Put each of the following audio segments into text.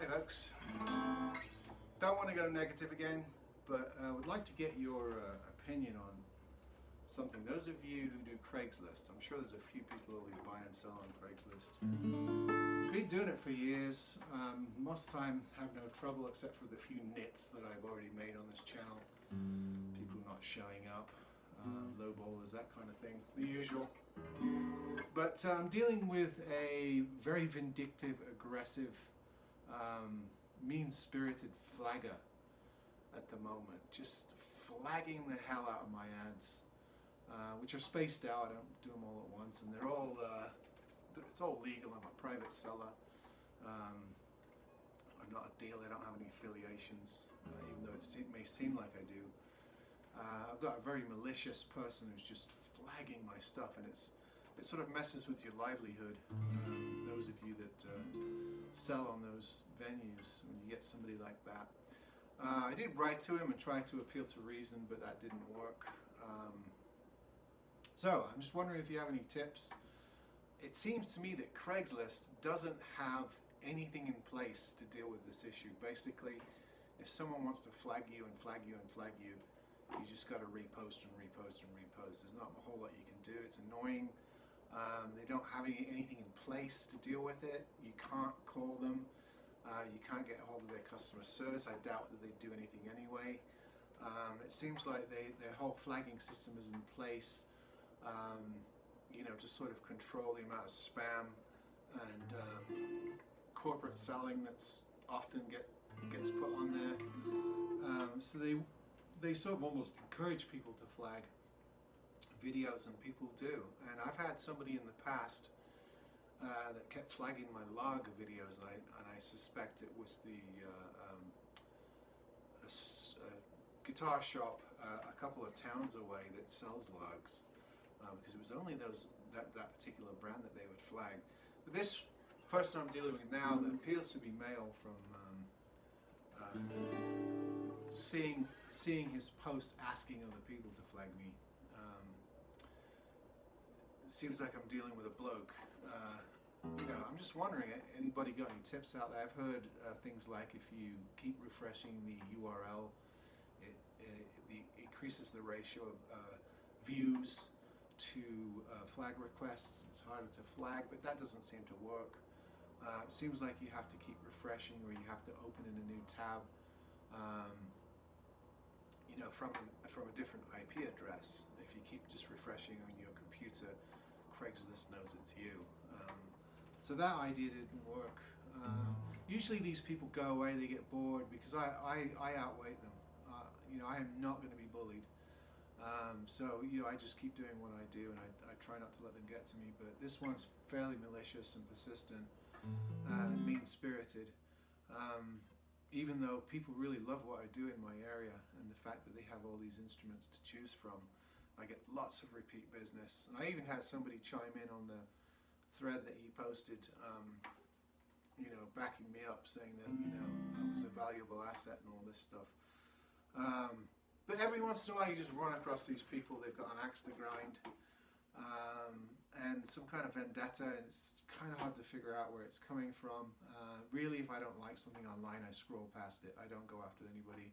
Hey folks, don't want to go negative again, but I would like to get your opinion on something. Those of you who do Craigslist, I'm sure there's a few people who buy and sell on Craigslist. I've been doing it for years. Most of the time have no trouble except for the few nits that I've already made on this channel. People not showing up, lowballers, that kind of thing, the usual. But I'm dealing with a very vindictive, aggressive, mean-spirited flagger at the moment, just flagging the hell out of my ads, which are spaced out. I don't do them all at once, and they're all it's all legal. I'm a private seller. I'm not a dealer. I don't have any affiliations, even though it may seem like I do. I've got a very malicious person who's just flagging my stuff, and it sort of messes with your livelihood. Those of you that sell on those venues, when you get somebody like that. I did write to him and try to appeal to reason, but that didn't work. So I'm just wondering if you have any tips. It seems to me that Craigslist doesn't have anything in place to deal with this issue. Basically, if someone wants to flag you and flag you and flag you, you just got to repost and repost and repost. There's not a whole lot you can do. It's annoying. They don't have anything in place to deal with it. You can't call them. You can't get a hold of their customer service. I doubt that they do anything anyway. It seems like their whole flagging system is in place, you know, to sort of control the amount of spam and corporate selling that's often gets put on there. So they sort of almost encourage people to flag videos, and people do. And I've had somebody in the past that kept flagging my log videos, and I suspect it was a guitar shop a couple of towns away that sells logs, because it was only that particular brand that they would flag. But this person I'm dealing with now, that appears to be male, from seeing his post asking other people to flag me. It seems like I'm dealing with a bloke. You know, I'm just wondering, anybody got any tips out there? I've heard things like if you keep refreshing the URL, it increases the ratio of views to flag requests. It's harder to flag, but that doesn't seem to work. It seems like you have to keep refreshing, or you have to open in a new tab, you know, from a different IP address. If you keep just refreshing on your computer, Craigslist knows it's you. So that idea didn't work. Usually these people go away, they get bored, because I outweigh them. You know, I am not going to be bullied. So, you know, I just keep doing what I do, and I try not to let them get to me. But this one's fairly malicious and persistent and mean-spirited. Even though people really love what I do in my area, and the fact that they have all these instruments to choose from, I get lots of repeat business. And I even had somebody chime in on the thread that he posted, you know, backing me up, saying that, you know, I was a valuable asset and all this stuff. But every once in a while you just run across these people. They've got an axe to grind, and some kind of vendetta, and it's kind of hard to figure out where it's coming from. Really, if I don't like something online, I scroll past it. I don't go after anybody.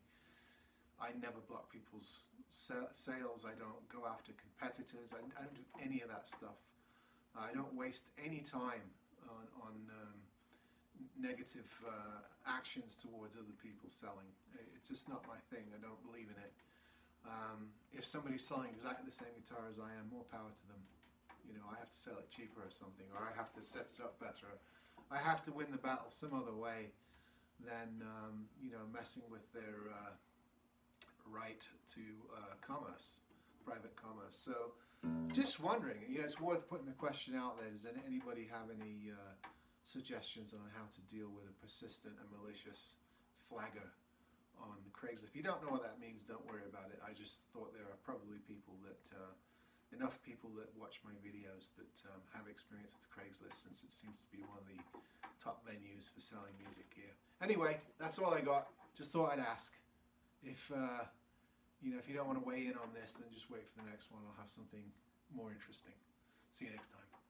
I never block people's sales. I don't go after competitors. I don't do any of that stuff. I don't waste any time on negative actions towards other people selling. It's just not my thing. I don't believe in it. If somebody's selling exactly the same guitar as I am, more power to them. You know, I have to sell it cheaper or something, or I have to set it up better. I have to win the battle some other way than you know, messing with their right to commerce, private commerce. So just wondering, you know, it's worth putting the question out there. Does anybody have any suggestions on how to deal with a persistent and malicious flagger on Craigslist? If you don't know what that means, don't worry about it. I just thought there are probably people that, enough people that watch my videos that have experience with Craigslist, since it seems to be one of the top venues for selling music gear. Anyway, that's all I got. Just thought I'd ask. If you know, if you don't want to weigh in on this, then just wait for the next one. I'll have something more interesting. See you next time.